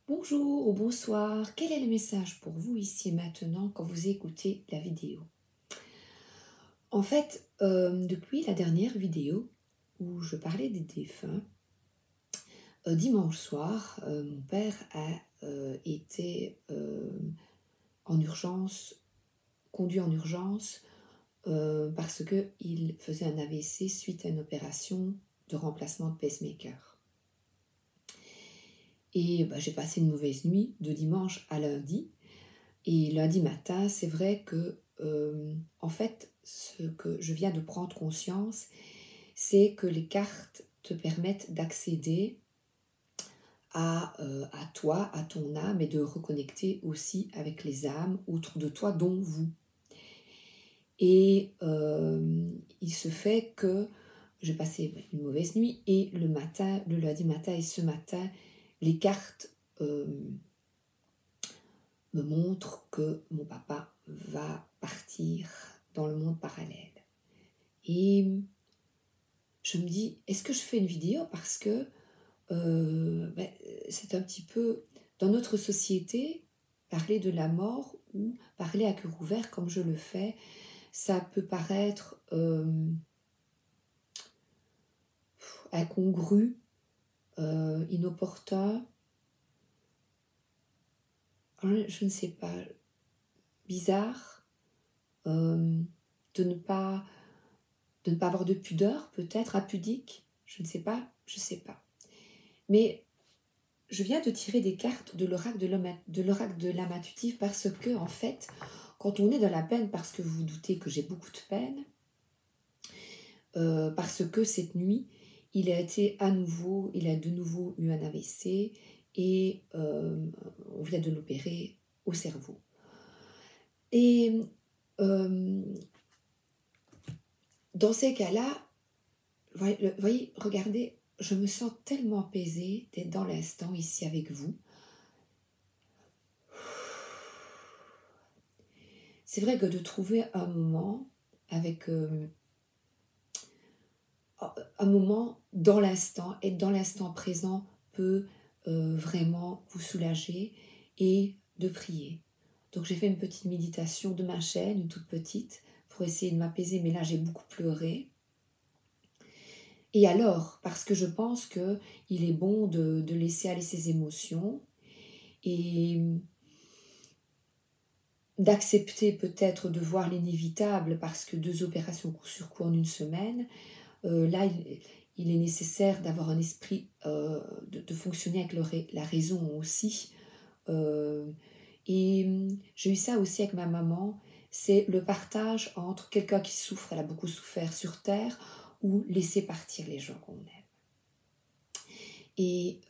Bonjour ou bonsoir, quel est le message pour vous ici et maintenant quand vous écoutez la vidéo? En fait, depuis la dernière vidéo où je parlais des défunts, dimanche soir, mon père a été en urgence, conduit en urgence parce qu'il faisait un AVC suite à une opération de remplacement de pacemaker. Et j'ai passé une mauvaise nuit de dimanche à lundi. Et lundi matin, c'est vrai que, en fait, ce que je viens de prendre conscience, c'est que les cartes te permettent d'accéder à toi, à ton âme, et de reconnecter aussi avec les âmes autour de toi, dont vous. Et il se fait que j'ai passé une mauvaise nuit, et le lundi matin et ce matin, les cartes me montre que mon papa va partir dans le monde parallèle. Et je me dis, est-ce que je fais une vidéo parce que c'est un petit peu, dans notre société, parler de la mort ou parler à cœur ouvert comme je le fais, ça peut paraître incongru, inopportun, je ne sais pas, bizarre, de ne pas avoir de pudeur, peut-être impudique, je ne sais pas, je sais pas. Mais je viens de tirer des cartes de l'oracle de l'âme intuitive parce que, en fait, quand on est dans la peine, parce que vous vous doutez que j'ai beaucoup de peine, parce que cette nuit, il a de nouveau eu un AVC et on vient de l'opérer au cerveau. Et dans ces cas-là, voyez, regardez, je me sens tellement apaisée d'être dans l'instant ici avec vous. C'est vrai que de trouver un moment avec un moment dans l'instant, être dans l'instant présent peut vraiment vous soulager, et de prier. Donc j'ai fait une petite méditation de ma chaîne, une toute petite, pour essayer de m'apaiser, mais là j'ai beaucoup pleuré. Et alors, parce que je pense qu'il est bon de laisser aller ses émotions et d'accepter peut-être de voir l'inévitable, parce que 2 opérations coup sur coup en une semaine, là il est nécessaire d'avoir un esprit, de fonctionner avec la raison aussi. Et j'ai eu ça aussi avec ma maman, c'est le partage entre quelqu'un qui souffre, elle a beaucoup souffert sur Terre, ou laisser partir les gens qu'on aime. Et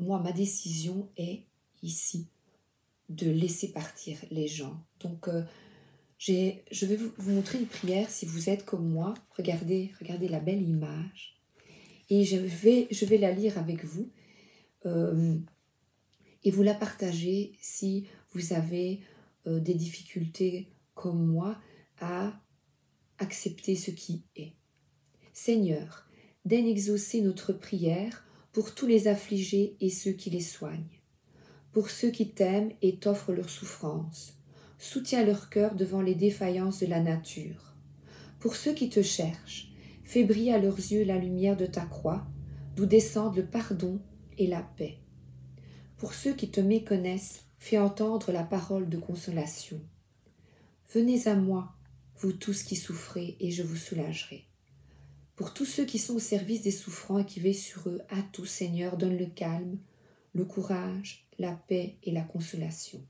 moi, ma décision est ici de laisser partir les gens. Donc, je vais vous montrer une prière si vous êtes comme moi. Regardez la belle image. Et je vais la lire avec vous. Et vous la partager si vous avez des difficultés comme moi à accepter ce qui est. Seigneur, daigne exaucer notre prière pour tous les affligés et ceux qui les soignent, pour ceux qui t'aiment et t'offrent leur souffrance. Soutiens leur cœur devant les défaillances de la nature. Pour ceux qui te cherchent, fais briller à leurs yeux la lumière de ta croix, d'où descendent le pardon et la paix. Pour ceux qui te méconnaissent, fais entendre la parole de consolation. Venez à moi, vous tous qui souffrez, et je vous soulagerai. Pour tous ceux qui sont au service des souffrants et qui veillent sur eux, à tout Seigneur, donne le calme, le courage, la paix et la consolation.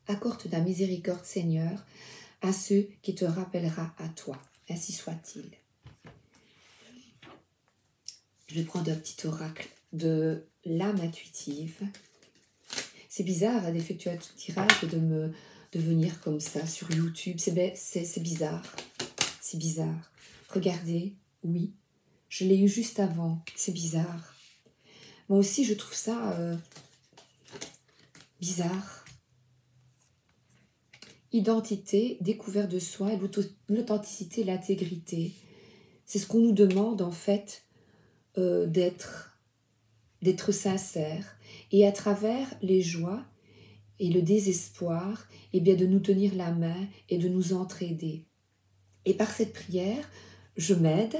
Accorde ta miséricorde, Seigneur, à ceux qui te rappellera à toi. Ainsi soit-il. Je vais prendre un petit oracle de l'âme intuitive. C'est bizarre d'effectuer un tirage et de venir comme ça sur YouTube. C'est bizarre. C'est bizarre. Regardez, oui, je l'ai eu juste avant. C'est bizarre. Moi aussi, je trouve ça bizarre. Identité, découverte de soi, et l'authenticité, l'intégrité. C'est ce qu'on nous demande en fait, d'être d'être sincère et à travers les joies et le désespoir, eh bien de nous tenir la main et de nous entraider. Et par cette prière, je m'aide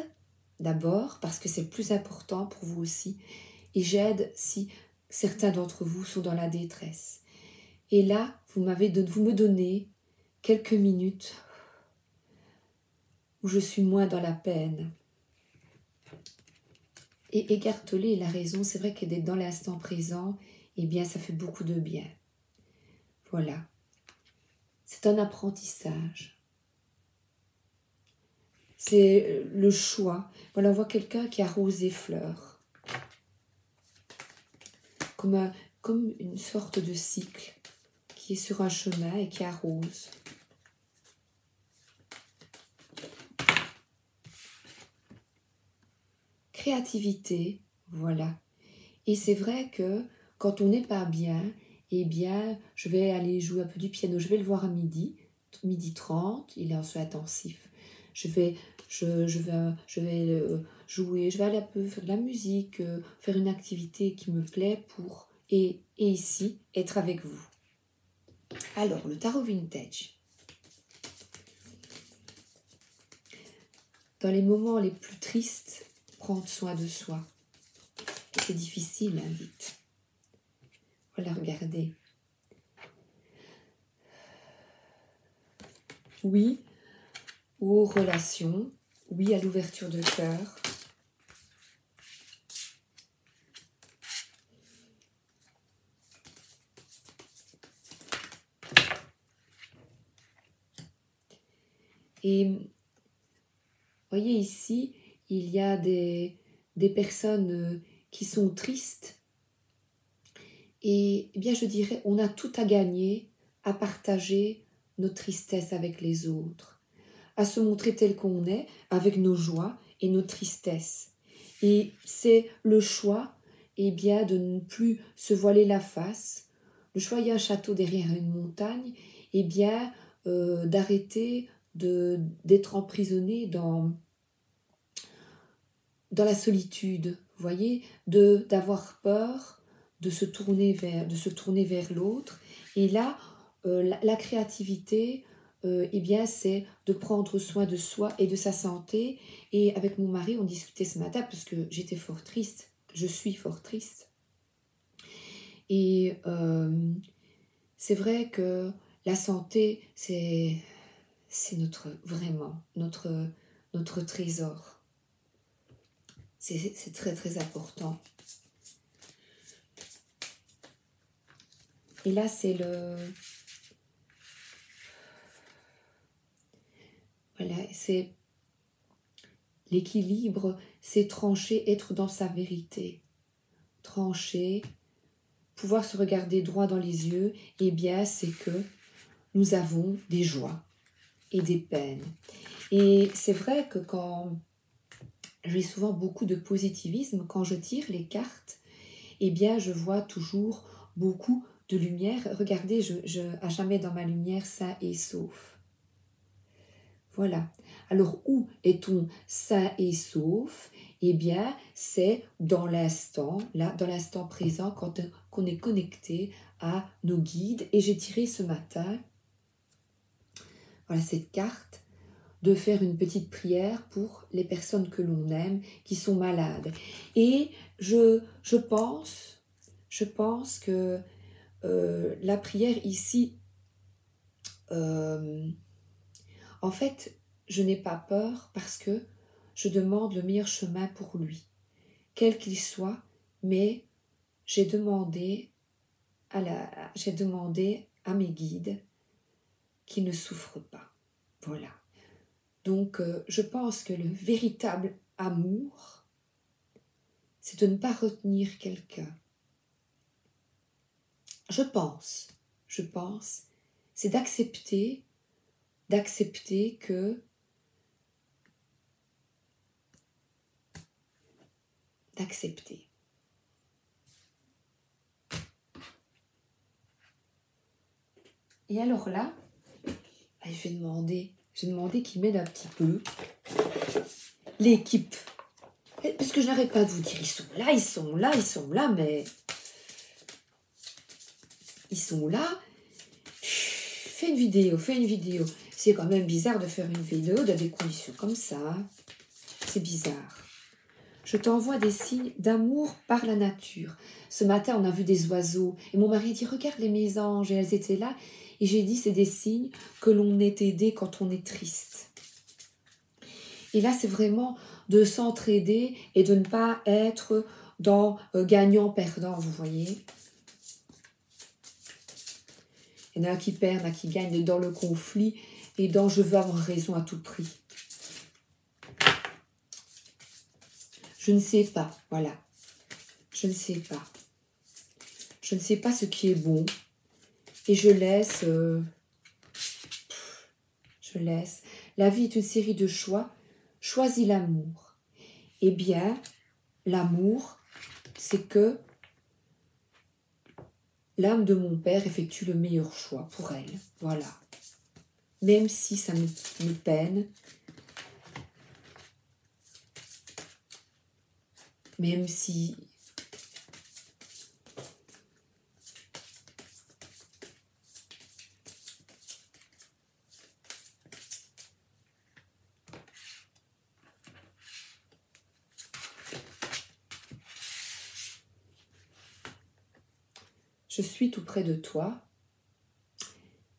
d'abord parce que c'est le plus important pour vous aussi et j'aide si certains d'entre vous sont dans la détresse. Et là, vous me donnez quelques minutes où je suis moins dans la peine. Et écarteler la raison, c'est vrai que d'être dans l'instant présent, eh bien, ça fait beaucoup de bien. Voilà. C'est un apprentissage. C'est le choix. Voilà, on voit quelqu'un qui arrose des fleurs. Comme une sorte de cycle qui est sur un chemin et qui arrose. Créativité, voilà. Et c'est vrai que quand on n'est pas bien, eh bien, je vais aller jouer un peu du piano. Je vais le voir à midi 30, il est en soin intensif. Je vais jouer, je vais aller un peu faire de la musique, faire une activité qui me plaît et ici, être avec vous. Alors, le tarot vintage. Dans les moments les plus tristes, prendre soin de soi. C'est difficile, hein, vite. Voilà, regardez. Oui aux relations, oui à l'ouverture de cœur. Et voyez ici, il y a des personnes qui sont tristes. Et eh bien, je dirais, on a tout à gagner à partager notre tristesse avec les autres, à se montrer tel qu'on est, avec nos joies et nos tristesses. Et c'est le choix, eh bien, de ne plus se voiler la face. Le choix, il y a un château derrière une montagne, eh bien, d'arrêter d'être emprisonné dans la solitude, vous voyez, d'avoir peur, de se tourner vers l'autre. Et là, la créativité, eh bien, c'est de prendre soin de soi et de sa santé. Et avec mon mari, on discutait ce matin parce que j'étais fort triste. Je suis fort triste. Et c'est vrai que la santé, c'est vraiment notre trésor. C'est très très important. Et là, c'est voilà, c'est l'équilibre, c'est trancher, être dans sa vérité. Trancher, pouvoir se regarder droit dans les yeux, eh bien, c'est que nous avons des joies et des peines. Et c'est vrai que quand j'ai souvent beaucoup de positivisme, quand je tire les cartes, eh bien, je vois toujours beaucoup de lumière. Regardez, à jamais dans ma lumière, sain et sauf. Voilà. Alors, où est-on sain et sauf? Eh bien, c'est dans l'instant, là, dans l'instant présent, quand on est connecté à nos guides. Et j'ai tiré ce matin, voilà, cette carte, de faire une petite prière pour les personnes que l'on aime, qui sont malades. Et je pense que la prière ici, en fait, je n'ai pas peur parce que je demande le meilleur chemin pour lui, quel qu'il soit, mais j'ai demandé à mes guides qu'ils ne souffrent pas. Voilà. Donc, je pense que le véritable amour, c'est de ne pas retenir quelqu'un. Je pense, c'est d'accepter que d'accepter. Et alors là, je vais demander qu'il m'aide un petit peu. L'équipe. parce que je n'arrête pas de vous dire, ils sont là, ils sont là, ils sont là, mais... Ils sont là. Fais une vidéo, fais une vidéo. C'est quand même bizarre de faire une vidéo dans des conditions comme ça. C'est bizarre. Je t'envoie des signes d'amour par la nature. Ce matin, on a vu des oiseaux. Et mon mari a dit, regarde les mésanges. Et elles étaient là. Et j'ai dit, c'est des signes que l'on est aidé quand on est triste. Et là, c'est vraiment de s'entraider et de ne pas être dans gagnant-perdant, vous voyez. Il y en a qui perdent, il y en a qui gagnent dans le conflit et dans je veux avoir raison à tout prix. Je ne sais pas, voilà. Je ne sais pas. Je ne sais pas ce qui est bon. Et je laisse. Je laisse. La vie est une série de choix. Choisis l'amour. Eh bien, l'amour, c'est que l'âme de mon père effectue le meilleur choix pour elle. Voilà. Même si ça me peine. Même si... Je suis tout près de toi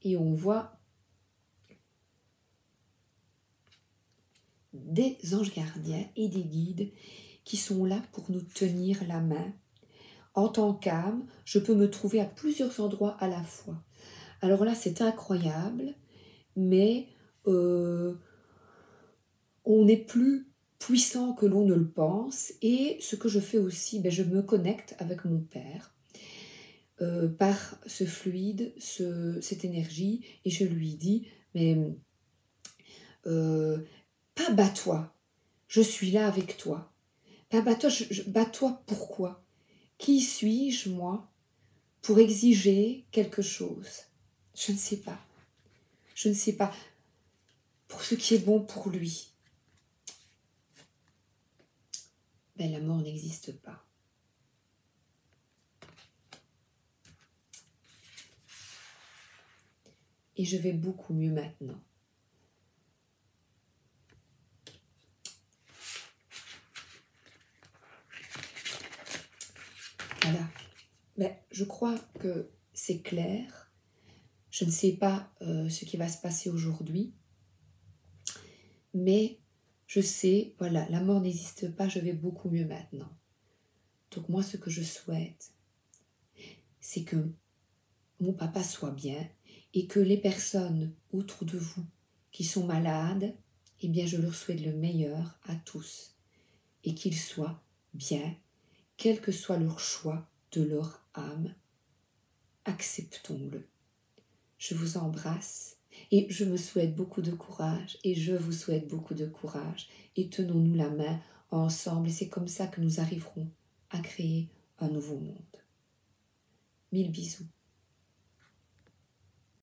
et on voit des anges gardiens et des guides qui sont là pour nous tenir la main. En tant qu'âme, je peux me trouver à plusieurs endroits à la fois. Alors là, c'est incroyable, mais on est plus puissant que l'on ne le pense. Et ce que je fais aussi, je me connecte avec mon Père. Par ce fluide, cette énergie, et je lui dis, mais pas bats-toi, je suis là avec toi. Pas bats-toi, bats-toi pourquoi? Qui suis-je, moi, pour exiger quelque chose? Je ne sais pas. Je ne sais pas. Pour ce qui est bon pour lui. La mort n'existe pas. Et je vais beaucoup mieux maintenant. Voilà. Je crois que c'est clair. Je ne sais pas ce qui va se passer aujourd'hui. Mais je sais, voilà, la mort n'existe pas, je vais beaucoup mieux maintenant. Donc moi, ce que je souhaite, c'est que mon papa soit bien et que les personnes autour de vous qui sont malades, eh bien, je leur souhaite le meilleur à tous et qu'ils soient bien, quel que soit leur choix de leur âme. Acceptons-le. Je vous embrasse et je me souhaite beaucoup de courage et je vous souhaite beaucoup de courage et tenons-nous la main ensemble et c'est comme ça que nous arriverons à créer un nouveau monde. 1000 bisous.